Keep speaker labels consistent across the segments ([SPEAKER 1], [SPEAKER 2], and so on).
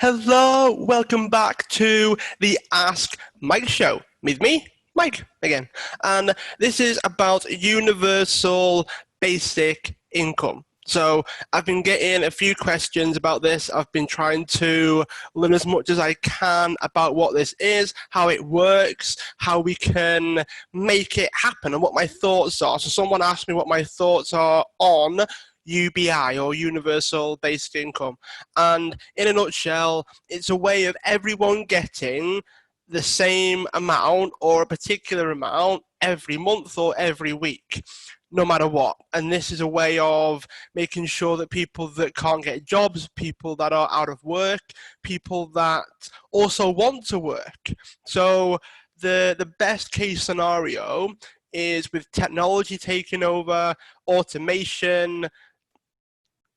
[SPEAKER 1] Hello, welcome back to the Ask Mike show with me, Mike, again. And this is about universal basic income. So I've been getting a few questions about this. I've been trying to learn as much as I can about what this is, how it works, how we can make it happen, and what my thoughts are. So someone asked me what my thoughts are on UBI, or universal basic income. And in a nutshell, it's a way of everyone getting the same amount or a particular amount every month or every week, no matter what. And this is a way of making sure that people that can't get jobs, people that are out of work, people that also want to work. So the best case scenario is with technology taking over, automation,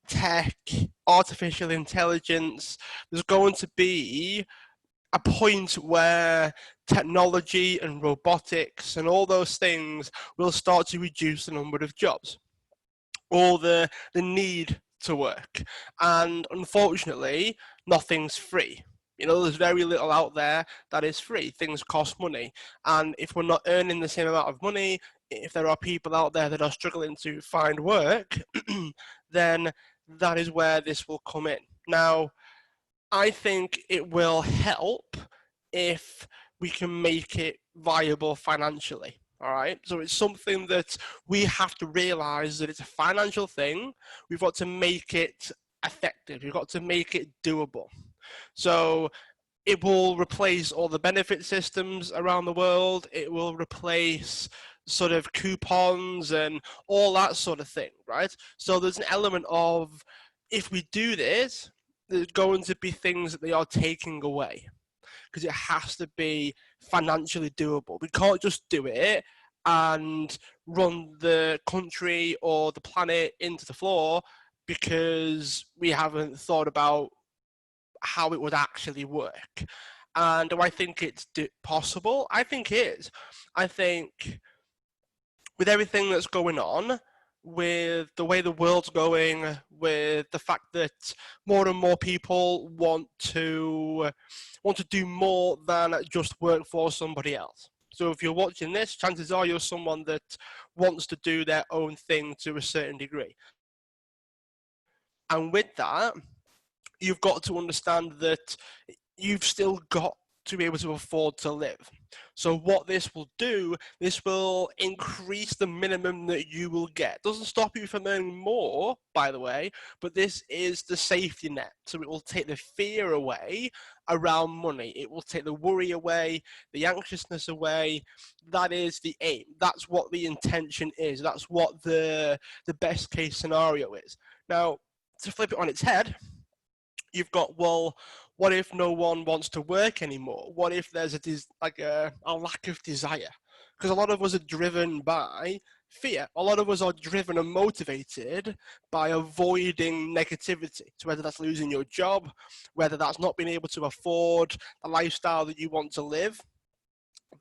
[SPEAKER 1] tech, artificial intelligence, there's going to be a point where technology and robotics and all those things will start to reduce the number of jobs or the need to work. And unfortunately, nothing's free. There's very little out there that is free. Things cost money. And if we're not earning the same amount of money, if there are people out there that are struggling to find work, then that is where this will come in. Now, I think it will help if we can make it viable financially. All right. So it's something that we have to realize that it's a financial thing. We've got to make it effective. We've got to make it doable. So it will replace all the benefit systems around the world. It will replace sort of coupons and all that sort of thing, right? So there's an element of, if we do this, there's going to be things that they are taking away, because it has to be financially doable. We can't just do it and run the country or the planet into the floor because we haven't thought about how it would actually work. And do I think it's possible? I think it is. I think with everything that's going on, with the way the world's going, with the fact that more and more people want to do more than just work for somebody else. So if you're watching this, chances are you're someone that wants to do their own thing to a certain degree. And with that, you've got to understand that you've still got to be able to afford to live. So what this will do, this will increase the minimum that you will get. Doesn't stop you from earning more, by the way, but this is the safety net. So it will take the fear away around money. It will take the worry away, the anxiousness away. That is the aim. That's what the intention is. That's what the best case scenario is. Now, to flip it on its head, you've got, well, what if no one wants to work anymore? What if there's a lack of desire? Because a lot of us are driven by fear. A lot of us are driven and motivated by avoiding negativity. So whether that's losing your job, whether that's not being able to afford the lifestyle that you want to live,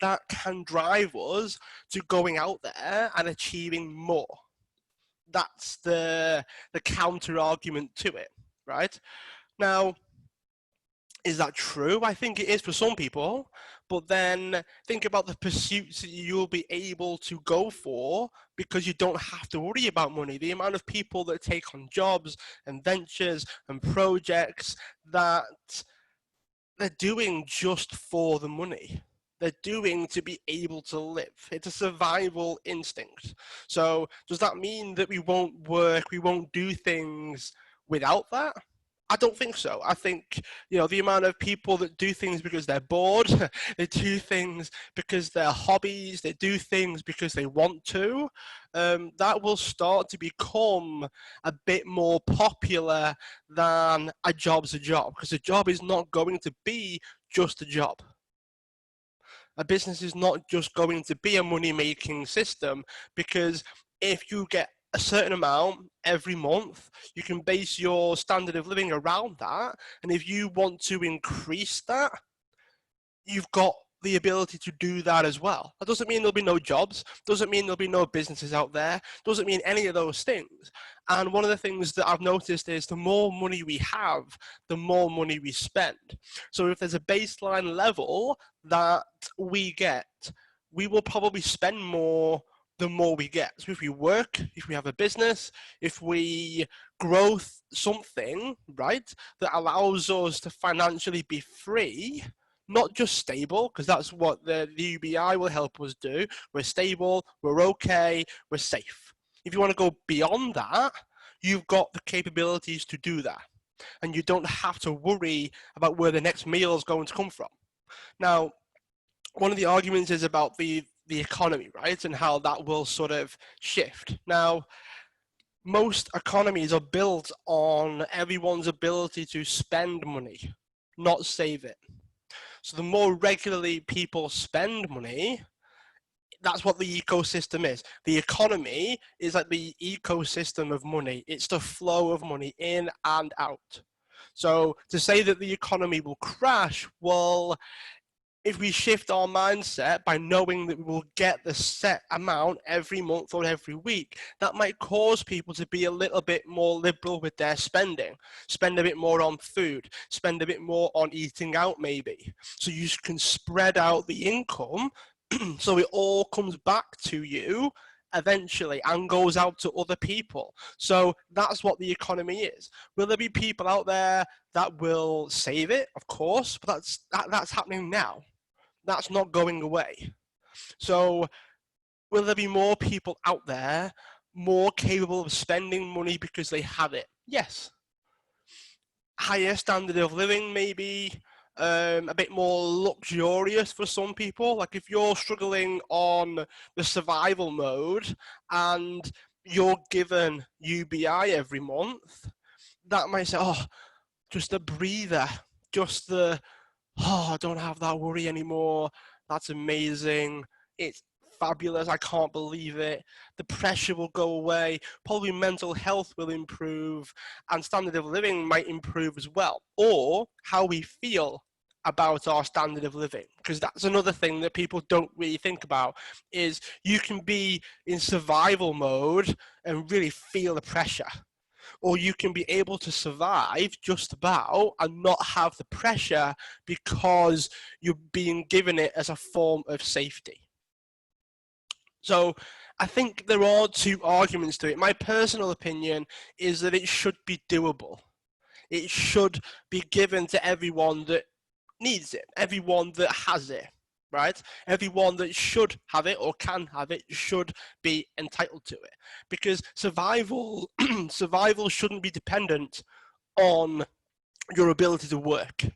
[SPEAKER 1] that can drive us to going out there and achieving more. That's the counter argument to it, right? Now, is that true? I think it is for some people, but then think about the pursuits that you'll be able to go for because you don't have to worry about money. The amount of people that take on jobs and ventures and projects that they're doing just for the money. They're doing to be able to live. It's a survival instinct. So does that mean that we won't work, we won't do things without that? I don't think so. I think, the amount of people that do things because they're bored, they do things because they're hobbies, they do things because they want to, that will start to become a bit more popular than a job's a job, because a job is not going to be just a job. A business is not just going to be a money-making system, because if you get a certain amount every month, you can base your standard of living around that. And if you want to increase that, you've got the ability to do that as well. That doesn't mean there'll be no jobs, doesn't mean there'll be no businesses out there, doesn't mean any of those things. And one of the things that I've noticed is the more money we have, the more money we spend. So if there's a baseline level that we get, we will probably spend more the more we get. So if we work, if we have a business, if we grow something, right, that allows us to financially be free, not just stable, because that's what the UBI will help us do. We're stable, we're okay, we're safe. If you want to go beyond that, you've got the capabilities to do that. And you don't have to worry about where the next meal is going to come from. Now, one of the arguments is about the economy, right? And how that will sort of shift. Now, most economies are built on everyone's ability to spend money, not save it. So the more regularly people spend money, that's what the ecosystem is. The economy is like the ecosystem of money. It's the flow of money in and out. So to say that the economy will crash, well, if we shift our mindset by knowing that we will get the set amount every month or every week, that might cause people to be a little bit more liberal with their spending. Spend a bit more on food, spend a bit more on eating out maybe. So you can spread out the income so it all comes back to you eventually and goes out to other people. So that's what the economy is. Will there be people out there that will save it? Of course, but that's happening now. That's not going away. So will there be more people out there more capable of spending money because they have it? Yes. Higher standard of living, maybe a bit more luxurious for some people. Like if you're struggling on the survival mode and you're given UBI every month, that might say, oh, just a breather, just the, oh, I don't have that worry anymore. That's amazing. It's fabulous. I can't believe it. The pressure will go away. Probably mental health will improve and standard of living might improve as well. Or how we feel about our standard of living, because that's another thing that people don't really think about, is you can be in survival mode and really feel the pressure, or you can be able to survive just about and not have the pressure because you're being given it as a form of safety. So I think there are two arguments to it. My personal opinion is that it should be doable. It should be given to everyone that needs it, everyone that has it, right? Everyone that should have it or can have it should be entitled to it, because survival shouldn't be dependent on your ability to work.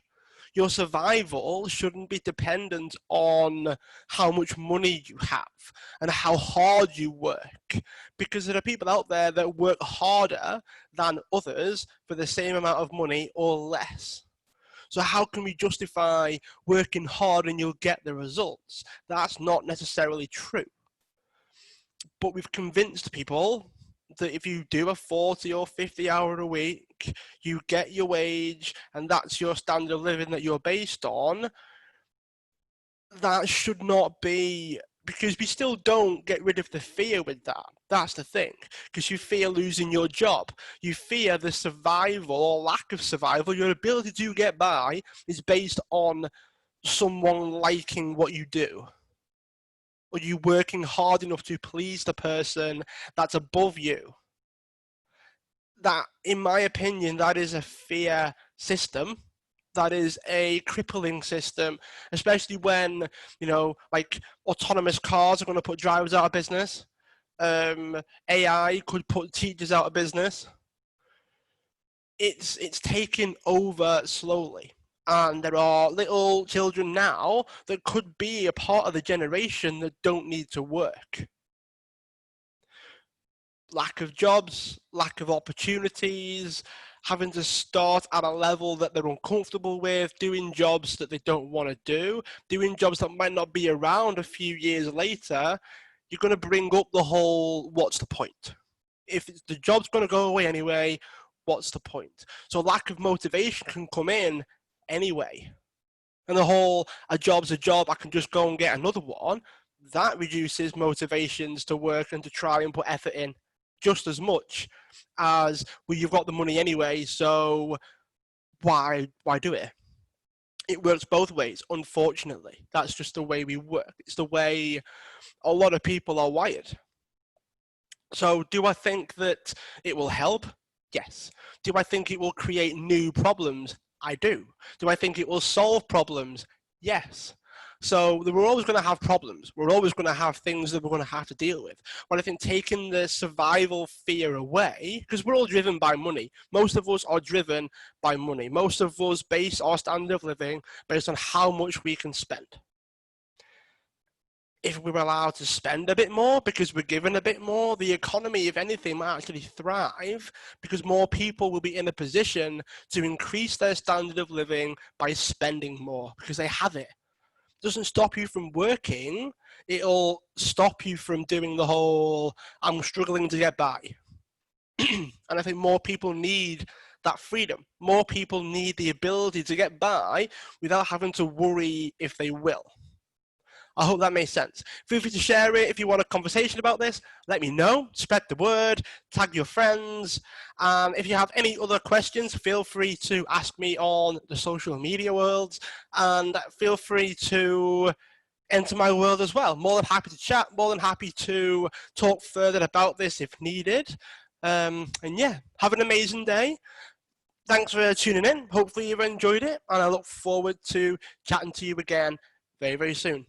[SPEAKER 1] Your survival shouldn't be dependent on how much money you have and how hard you work, because there are people out there that work harder than others for the same amount of money or less. So how can we justify working hard and you'll get the results? That's not necessarily true. But we've convinced people that if you do a 40 or 50 hour a week, you get your wage and that's your standard of living that you're based on. That should not be, because we still don't get rid of the fear with that. That's the thing, because you fear losing your job. You fear the survival or lack of survival. Your ability to get by is based on someone liking what you do, or you working hard enough to please the person that's above you. That, in my opinion, that is a fear system. That is a crippling system, especially when, you know, like autonomous cars are going to put drivers out of business. AI could put teachers out of business. It's taken over slowly. And there are little children now that could be a part of the generation that don't need to work. Lack of jobs, lack of opportunities, having to start at a level that they're uncomfortable with, doing jobs that they don't want to do, doing jobs that might not be around a few years later. You're going to bring up the whole, what's the point? If the job's going to go away anyway, what's the point? So lack of motivation can come in anyway. And the whole, a job's a job, I can just go and get another one, that reduces motivations to work and to try and put effort in just as much as, well, you've got the money anyway, so why do it? It works both ways, unfortunately. That's just the way we work. It's the way a lot of people are wired. So do I think that it will help? Yes. Do I think it will create new problems? I do. Do I think it will solve problems? Yes. So we're always going to have problems. We're always going to have things that we're going to have to deal with. But I think taking the survival fear away, because we're all driven by money. Most of us are driven by money. Most of us base our standard of living based on how much we can spend. If we were allowed to spend a bit more because we're given a bit more, the economy, if anything, might actually thrive because more people will be in a position to increase their standard of living by spending more because they have it. It doesn't stop you from working, it'll stop you from doing the whole, I'm struggling to get by. And I think more people need that freedom. More people need the ability to get by without having to worry if they will. I hope that makes sense. Feel free to share it. If you want a conversation about this, let me know. Spread the word, tag your friends. If you have any other questions, feel free to ask me on the social media worlds, and feel free to enter my world as well. More than happy to chat, more than happy to talk further about this if needed. And yeah, have an amazing day. Thanks for tuning in. Hopefully you've enjoyed it, and I look forward to chatting to you again very, very soon.